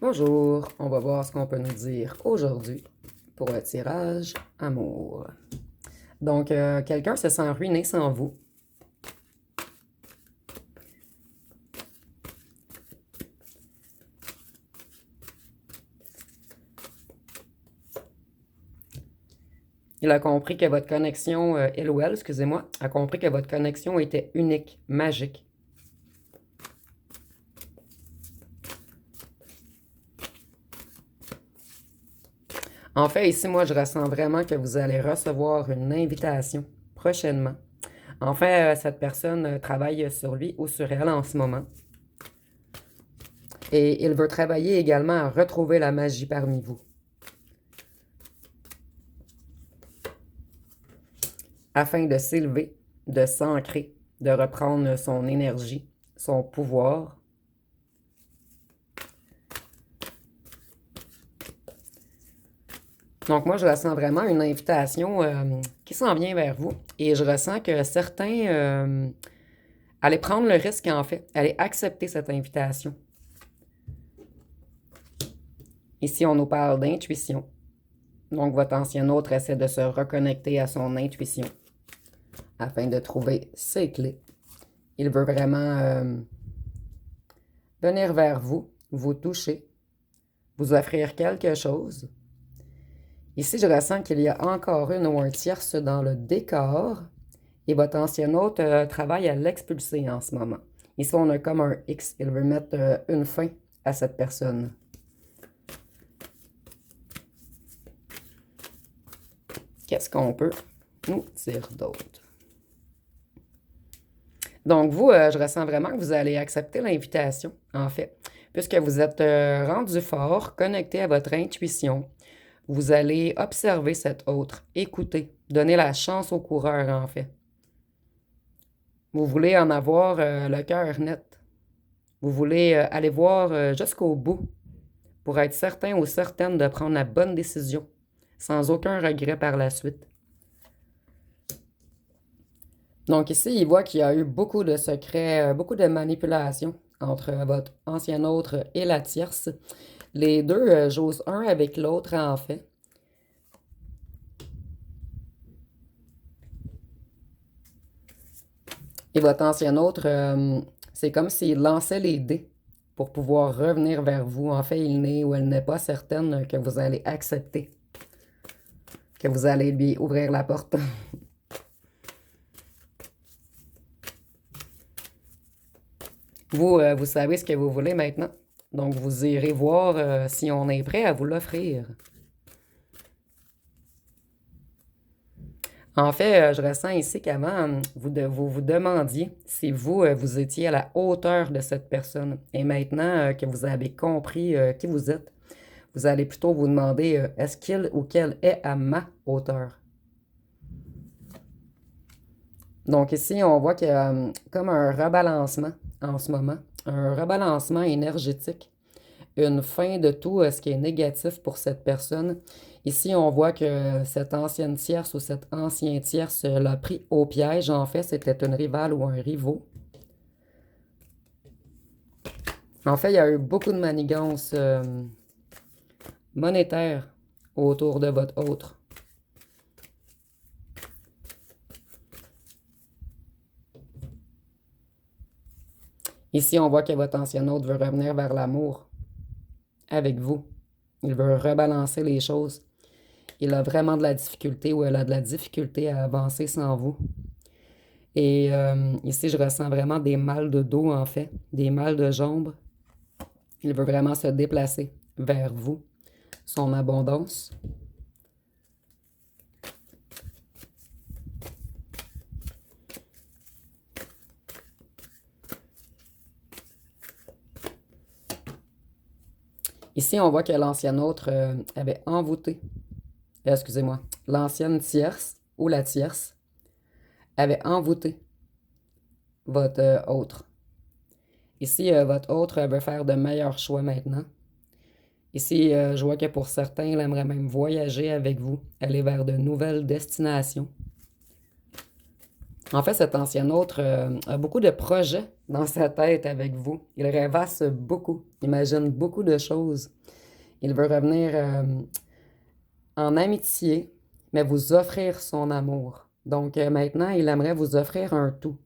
Bonjour, on va voir ce qu'on peut nous dire aujourd'hui pour le tirage amour. Donc, quelqu'un se sent ruiné sans vous. Il a compris que votre connexion, il ou elle, excusez-moi, a compris que votre connexion était unique, magique. En fait, ici, moi, je ressens vraiment que vous allez recevoir une invitation prochainement. En fait, cette personne travaille sur lui ou sur elle en ce moment. Et il veut travailler également à retrouver la magie parmi vous. Afin de s'élever, de s'ancrer, de reprendre son énergie, son pouvoir. Donc moi, je ressens vraiment une invitation qui s'en vient vers vous. Et je ressens que certains allaient prendre le risque, en fait, allaient accepter cette invitation. Ici, on nous parle d'intuition. Donc votre ancien autre essaie de se reconnecter à son intuition afin de trouver ses clés. Il veut vraiment venir vers vous, vous toucher, vous offrir quelque chose. Ici, je ressens qu'il y a encore une ou un tierce dans le décor et votre ancien hôte travaille à l'expulser en ce moment. Ici, on a comme un X. Il veut mettre une fin à cette personne. Qu'est-ce qu'on peut nous dire d'autre? Donc, vous, je ressens vraiment que vous allez accepter l'invitation, en fait, puisque vous êtes rendu fort, connecté à votre intuition. Vous allez observer cet autre, écouter, donner la chance au coureur, en fait. Vous voulez en avoir le cœur net. Vous voulez aller voir jusqu'au bout pour être certain ou certaine de prendre la bonne décision, sans aucun regret par la suite. Donc ici, il voit qu'il y a eu beaucoup de secrets, beaucoup de manipulations entre votre ancien autre et la tierce. Les deux jouent un avec l'autre, en fait. Et votre ancien autre, c'est comme s'il lançait les dés pour pouvoir revenir vers vous. En fait, il n'est ou elle n'est pas certaine que vous allez accepter, que vous allez lui ouvrir la porte. Vous, vous savez ce que vous voulez maintenant. Donc, vous irez voir si on est prêt à vous l'offrir. En fait, je ressens ici qu'avant, vous vous demandiez si vous, vous étiez à la hauteur de cette personne. Et maintenant que vous avez compris qui vous êtes, vous allez plutôt vous demander est-ce qu'il ou qu'elle est à ma hauteur? Donc ici, on voit qu'il y a comme un rebalancement en ce moment, un rebalancement énergétique, une fin de tout ce qui est négatif pour cette personne. Ici, on voit que cette ancienne tierce ou cet ancien tierce l'a pris au piège. En fait, c'était une rivale ou un rivaux. En fait, il y a eu beaucoup de manigances monétaires autour de votre autre. Ici, on voit que votre ancien autre veut revenir vers l'amour avec vous. Il veut rebalancer les choses. Il a vraiment de la difficulté ou elle a de la difficulté à avancer sans vous. Et ici, je ressens vraiment des mal de dos, en fait, des mal de jambes. Il veut vraiment se déplacer vers vous, son abondance. Ici, on voit que l'ancien autre avait envoûté, excusez-moi, l'ancienne tierce ou la tierce avait envoûté votre autre. Ici, votre autre veut faire de meilleurs choix maintenant. Ici, je vois que pour certains, il aimerait même voyager avec vous, aller vers de nouvelles destinations. En fait, cet ancien autre a beaucoup de projets dans sa tête avec vous. Il rêvasse beaucoup, imagine beaucoup de choses. Il veut revenir en amitié, mais vous offrir son amour. Donc maintenant, il aimerait vous offrir un tout.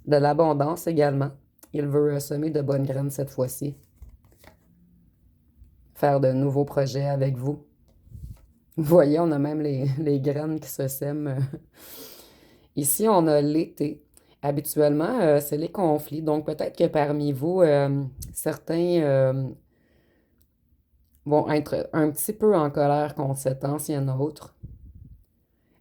De l'abondance également. Il veut semer de bonnes graines cette fois-ci. Faire de nouveaux projets avec vous. Vous voyez, on a même les graines qui se sèment. Ici, on a l'été. Habituellement, c'est les conflits. Donc, peut-être que parmi vous, certains vont être un petit peu en colère contre cet ancien autre.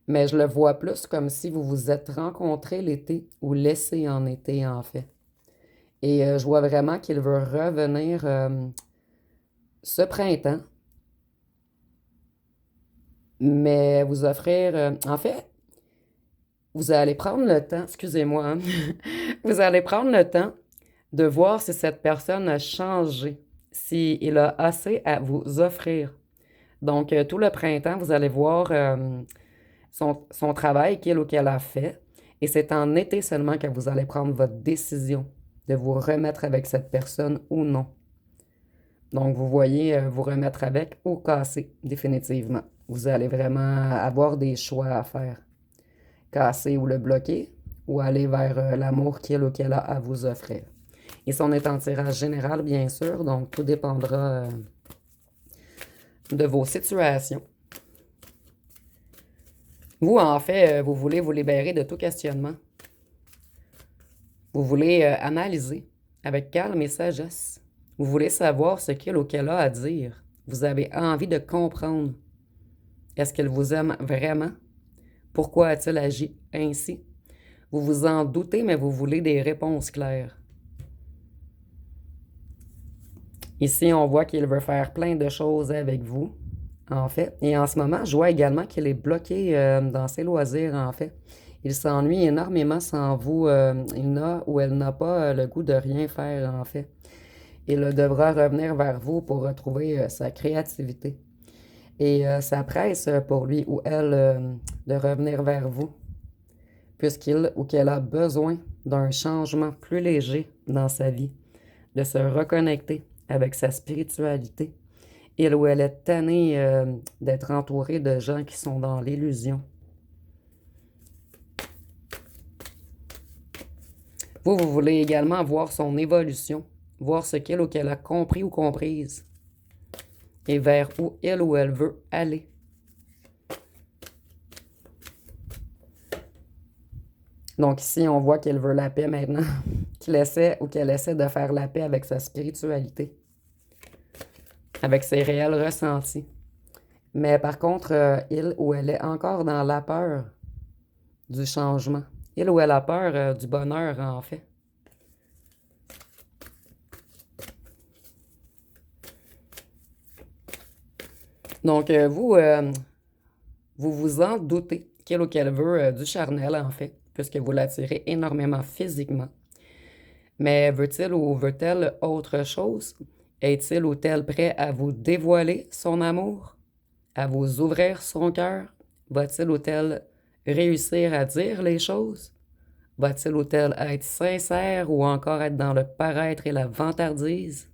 Mais je le vois plus comme si vous vous êtes rencontrés l'été ou laissés en été, en fait. Et je vois vraiment qu'il veut revenir ce printemps, mais vous offrir... en fait, vous allez prendre le temps, excusez-moi, hein, vous allez prendre le temps de voir si cette personne a changé, s'il a assez à vous offrir. Donc, tout le printemps, vous allez voir son travail qu'il ou qu'elle a fait. Et c'est en été seulement que vous allez prendre votre décision de vous remettre avec cette personne ou non. Donc, vous voyez, vous remettre avec ou casser, définitivement. Vous allez vraiment avoir des choix à faire. Casser ou le bloquer, ou aller vers l'amour qu'il ou qu'elle a à vous offrir. Et ça, on est en tirage général, bien sûr, donc tout dépendra de vos situations. Vous, en fait, vous voulez vous libérer de tout questionnement. Vous voulez analyser avec calme et sagesse. Vous voulez savoir ce qu'il ou qu'elle a à dire. Vous avez envie de comprendre. Est-ce qu'elle vous aime vraiment? Pourquoi a-t-il agi ainsi? Vous vous en doutez, mais vous voulez des réponses claires. Ici, on voit qu'il veut faire plein de choses avec vous, en fait. Et en ce moment, je vois également qu'il est bloqué dans ses loisirs, en fait. Il s'ennuie énormément sans vous. Il n'a ou elle n'a pas le goût de rien faire, en fait. Il devra revenir vers vous pour retrouver sa créativité. Et ça presse pour lui ou elle de revenir vers vous, puisqu'il ou qu'elle a besoin d'un changement plus léger dans sa vie, de se reconnecter avec sa spiritualité. Il ou elle est tannée d'être entourée de gens qui sont dans l'illusion. Vous voulez également voir son évolution, voir ce qu'il ou qu'elle a compris ou comprise, et vers où il ou elle veut aller. Donc ici, on voit qu'elle veut la paix maintenant, qu'il essaie ou qu'elle essaie de faire la paix avec sa spiritualité, avec ses réels ressentis. Mais par contre, il ou elle est encore dans la peur du changement. Il ou elle a peur du bonheur, en fait. Donc, vous vous en doutez qu'il ou qu'elle veut du charnel, en fait, puisque vous l'attirez énormément physiquement. Mais veut-il ou veut-elle autre chose? Est-il ou est-elle prêt à vous dévoiler son amour? À vous ouvrir son cœur? Va-t-il ou est-elle réussir à dire les choses? Va-t-il ou est-elle être sincère ou encore être dans le paraître et la vantardise?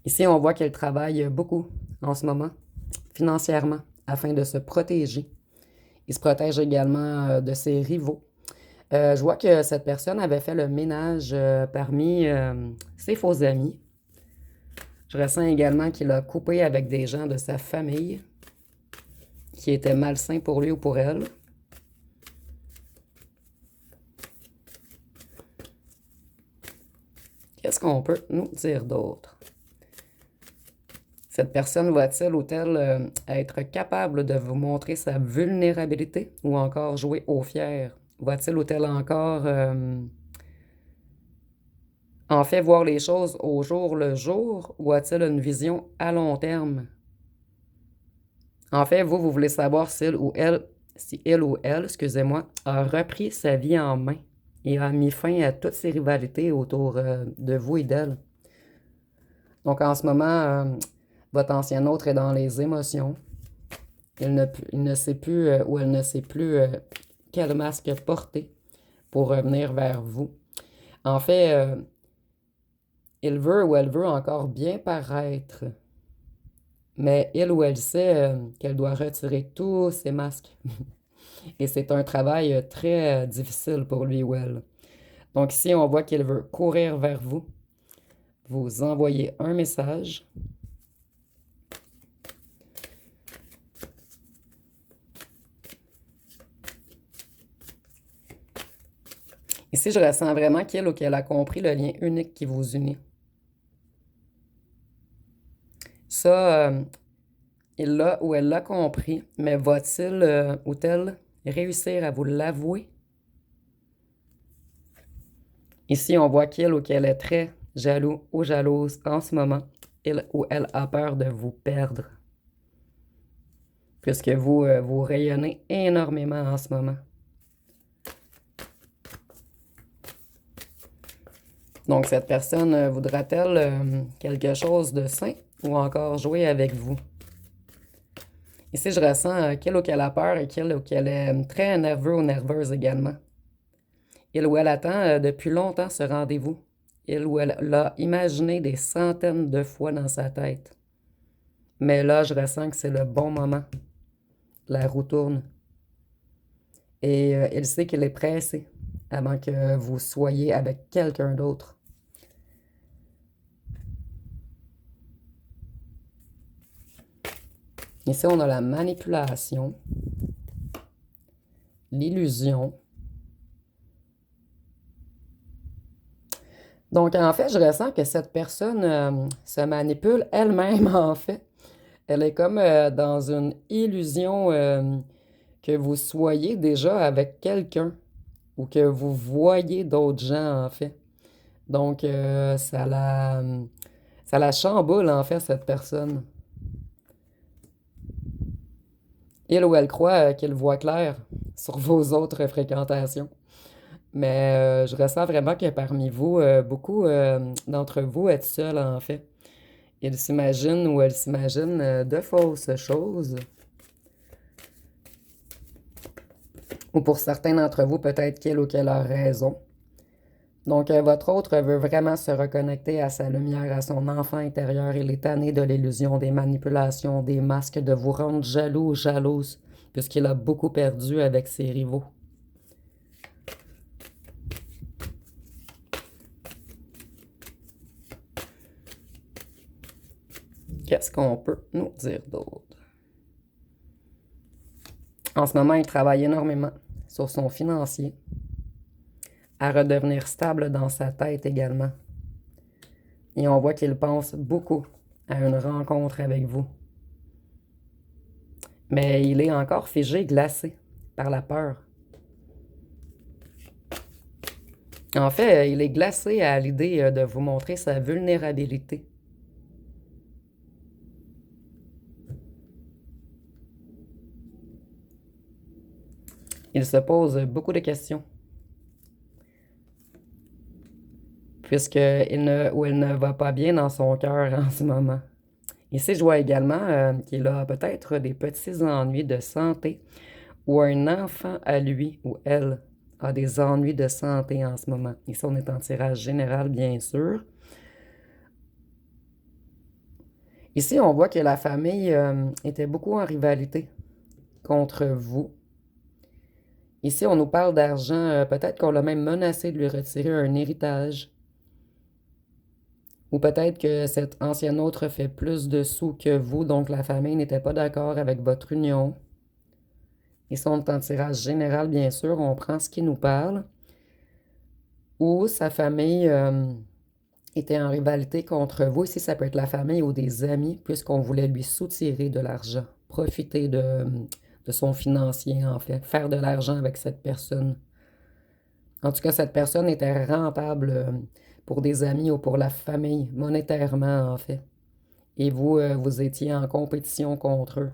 Ici, on voit qu'elle travaille beaucoup en ce moment, financièrement, afin de se protéger. Il se protège également de ses rivaux. Je vois que cette personne avait fait le ménage parmi ses faux amis. Je ressens également qu'il a coupé avec des gens de sa famille qui étaient malsains pour lui ou pour elle. Qu'est-ce qu'on peut nous dire d'autre? Cette personne va-t-elle ou elle être capable de vous montrer sa vulnérabilité ou encore jouer au fier? Va-t-il ou elle encore en fait voir les choses au jour le jour ou a-t-il une vision à long terme? En fait, vous voulez savoir si elle ou elle, excusez-moi, a repris sa vie en main et a mis fin à toutes ces rivalités autour de vous et d'elle. Donc en ce moment, Votre ancien autre est dans les émotions. Il ne sait plus ou elle ne sait plus quel masque porter pour revenir vers vous. En fait, il veut ou elle veut encore bien paraître, mais il ou elle sait qu'elle doit retirer tous ses masques. Et c'est un travail très difficile pour lui ou elle. Donc ici, on voit qu'il veut courir vers vous, vous envoyer un message. Ici, je ressens vraiment qu'il ou qu'elle a compris le lien unique qui vous unit. Ça, il l'a ou elle l'a compris, mais va-t-il ou elle réussir à vous l'avouer? Ici, on voit qu'il ou qu'elle est très jaloux ou jalouse en ce moment. Il ou elle a peur de vous perdre. Puisque vous rayonnez énormément en ce moment. Donc, cette personne voudra-t-elle quelque chose de sain ou encore jouer avec vous? Ici, je ressens qu'il ou qu'elle a peur et qu'il ou qu'elle est très nerveux ou nerveuse également. Il ou elle attend depuis longtemps ce rendez-vous. Il ou elle l'a imaginé des centaines de fois dans sa tête. Mais là, je ressens que c'est le bon moment. La roue tourne. Et il sait qu'il est pressé avant que vous soyez avec quelqu'un d'autre. Ici, on a la manipulation, l'illusion. Donc, en fait, je ressens que cette personne se manipule elle-même, en fait. Elle est comme dans une illusion que vous soyez déjà avec quelqu'un ou que vous voyez d'autres gens, en fait. Donc, ça la chamboule, en fait, cette personne. Il ou elle croit qu'il voit clair sur vos autres fréquentations. Mais je ressens vraiment que parmi vous, beaucoup d'entre vous êtes seuls, en fait. Il s'imagine ou elle s'imagine de fausses choses. Ou pour certains d'entre vous, peut-être qu'il ou qu'elle a raison. Donc, votre autre veut vraiment se reconnecter à sa lumière, à son enfant intérieur. Il est tanné de l'illusion, des manipulations, des masques, de vous rendre jaloux ou jalouse, puisqu'il a beaucoup perdu avec ses rivaux. Qu'est-ce qu'on peut nous dire d'autre? En ce moment, il travaille énormément sur son financier, à redevenir stable dans sa tête également. Et on voit qu'il pense beaucoup à une rencontre avec vous. Mais il est encore figé, glacé par la peur. En fait, il est glacé à l'idée de vous montrer sa vulnérabilité. Il se pose beaucoup de questions. Puisqu'il ne, ou elle ne va pas bien dans son cœur en ce moment. Ici, je vois également qu'il a peut-être des petits ennuis de santé ou un enfant à lui ou elle a des ennuis de santé en ce moment. Ici, on est en tirage général, bien sûr. Ici, on voit que la famille était beaucoup en rivalité contre vous. Ici, on nous parle d'argent. Peut-être qu'on l'a même menacé de lui retirer un héritage. Ou peut-être que cet ancien autre fait plus de sous que vous, donc la famille n'était pas d'accord avec votre union. Ils sont en tirage général, bien sûr, on prend ce qui nous parle. Ou sa famille était en rivalité contre vous. Ici, ça peut être la famille ou des amis, puisqu'on voulait lui soutirer de l'argent, profiter de son financier, en fait, faire de l'argent avec cette personne. En tout cas, cette personne était rentable pour des amis ou pour la famille, monétairement, en fait. Et vous, vous étiez en compétition contre eux.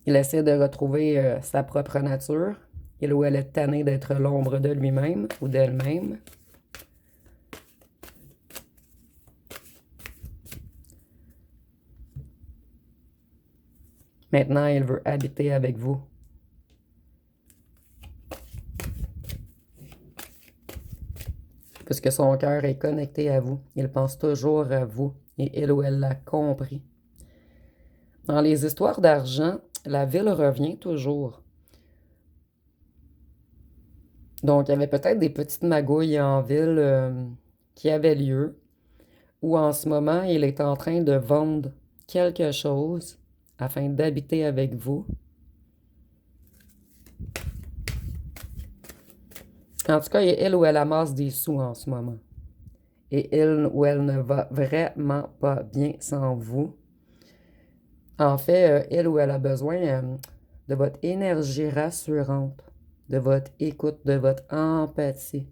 Il essaie de retrouver sa propre nature. Il ou elle est tanné d'être l'ombre de lui-même ou d'elle-même. Maintenant, il veut habiter avec vous. Puisque son cœur est connecté à vous. Il pense toujours à vous et il ou elle l'a compris. Dans les histoires d'argent, la ville revient toujours. Donc, il y avait peut-être des petites magouilles en ville qui avaient lieu, ou en ce moment, il est en train de vendre quelque chose afin d'habiter avec vous. En tout cas, il ou elle amasse des sous en ce moment. Et il ou elle ne va vraiment pas bien sans vous. En fait, il ou elle a besoin de votre énergie rassurante, de votre écoute, de votre empathie.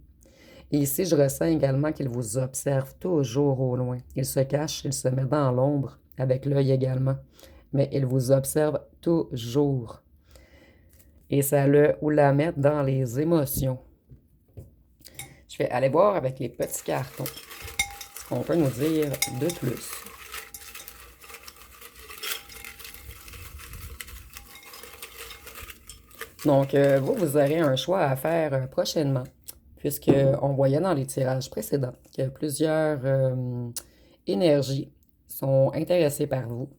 Et ici, je ressens également qu'il vous observe toujours au loin. Il se cache, il se met dans l'ombre, avec l'œil également. Mais il vous observe toujours. Et ça le ou la met dans les émotions. Je vais aller voir avec les petits cartons ce qu'on peut nous dire de plus. Donc, vous aurez un choix à faire prochainement, puisqu'on voyait dans les tirages précédents que plusieurs énergies sont intéressées par vous.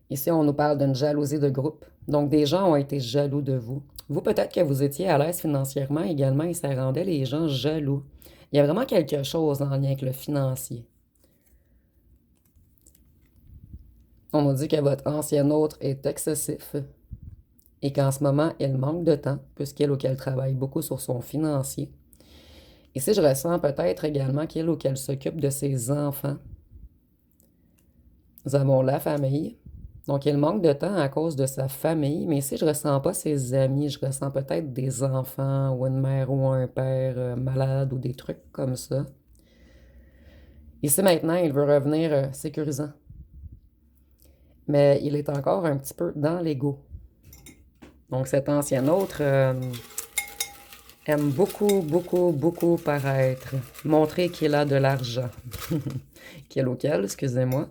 Ici, on nous parle d'une jalousie de groupe. Donc, des gens ont été jaloux de vous. Vous, peut-être que vous étiez à l'aise financièrement également et ça rendait les gens jaloux. Il y a vraiment quelque chose en lien avec le financier. On nous dit que votre ancien autre est excessif et qu'en ce moment, elle manque de temps puisqu'elle ou qu'elle travaille beaucoup sur son financier. Ici, je ressens peut-être également qu'elle ou qu'elle s'occupe de ses enfants. Nous avons la famille. Donc, il manque de temps à cause de sa famille, mais ici, je ne ressens pas ses amis, je ressens peut-être des enfants ou une mère ou un père malade ou des trucs comme ça. Ici, maintenant, il veut revenir sécurisant. Mais il est encore un petit peu dans l'ego. Donc, cet ancien autre aime beaucoup, beaucoup, beaucoup paraître, montrer qu'il a de l'argent. Quel auquel, excusez-moi.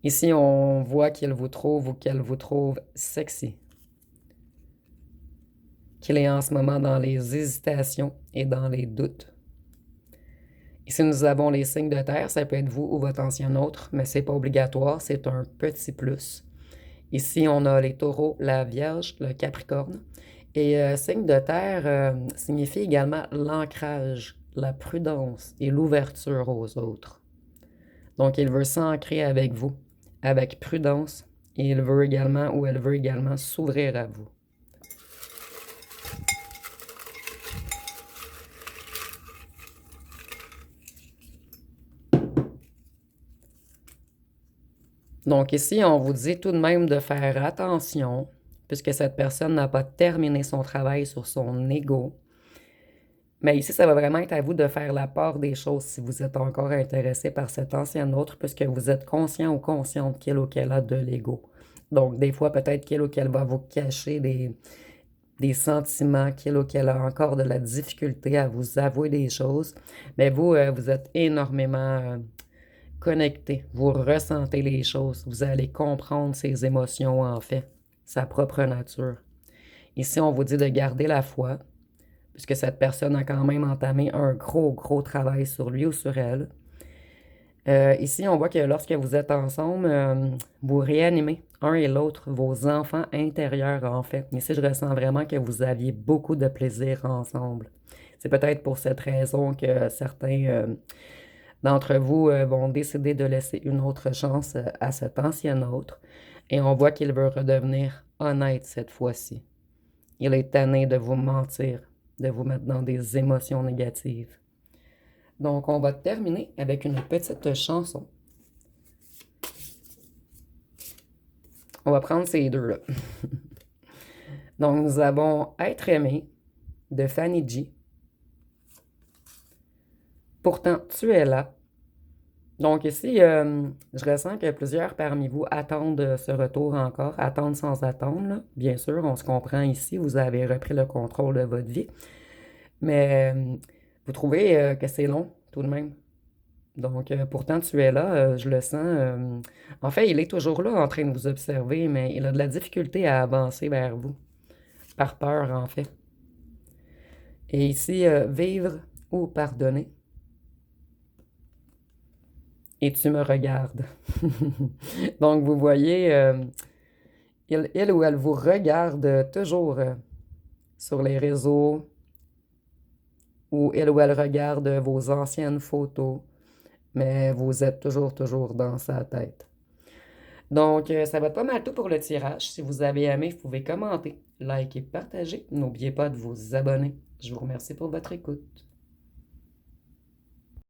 Ici, on voit qu'il vous trouve ou qu'elle vous trouve sexy. Qu'il est en ce moment dans les hésitations et dans les doutes. Ici, nous avons les signes de terre. Ça peut être vous ou votre ancien autre, mais c'est pas obligatoire. C'est un petit plus. Ici, on a les taureaux, la vierge, le capricorne. Et signe de terre signifie également l'ancrage, la prudence et l'ouverture aux autres. Donc, il veut s'ancrer avec vous, avec prudence, et il veut également ou elle veut également s'ouvrir à vous. Donc ici, on vous dit tout de même de faire attention, puisque cette personne n'a pas terminé son travail sur son ego. Mais ici, ça va vraiment être à vous de faire la part des choses si vous êtes encore intéressé par cet ancien autre, puisque vous êtes conscient ou consciente qu'il ou qu'elle a de l'ego. Donc, des fois, peut-être qu'il ou qu'elle va vous cacher des sentiments, qu'il ou qu'elle a encore de la difficulté à vous avouer des choses. Mais vous, vous êtes énormément connecté. Vous ressentez les choses. Vous allez comprendre ses émotions, en fait, sa propre nature. Ici, on vous dit de garder la foi, puisque cette personne a quand même entamé un gros, gros travail sur lui ou sur elle. Ici, on voit que lorsque vous êtes ensemble, vous réanimez un et l'autre, vos enfants intérieurs, en fait. Ici, je ressens vraiment que vous aviez beaucoup de plaisir ensemble. C'est peut-être pour cette raison que certains d'entre vous vont décider de laisser une autre chance à cet ancien autre. Et on voit qu'il veut redevenir honnête cette fois-ci. Il est tanné de vous mentir, de vous mettre dans des émotions négatives. Donc, on va terminer avec une petite chanson. On va prendre ces deux-là. Donc, nous avons Être aimé de Fanny G. Pourtant, tu es là. Donc ici, je ressens que plusieurs parmi vous attendent ce retour encore, attendent sans attendre, là. Bien sûr, on se comprend ici, vous avez repris le contrôle de votre vie. Mais vous trouvez que c'est long tout de même Donc, pourtant, tu es là, je le sens. En fait, il est toujours là en train de vous observer, mais il a de la difficulté à avancer vers vous, par peur, en fait. Et ici, vivre ou pardonner. Et tu me regardes. Donc, vous voyez, il ou elle vous regarde toujours sur les réseaux, ou il ou elle regarde vos anciennes photos, mais vous êtes toujours, toujours dans sa tête. Donc, ça va être pas mal tout pour le tirage. Si vous avez aimé, vous pouvez commenter, liker, partager. N'oubliez pas de vous abonner. Je vous remercie pour votre écoute.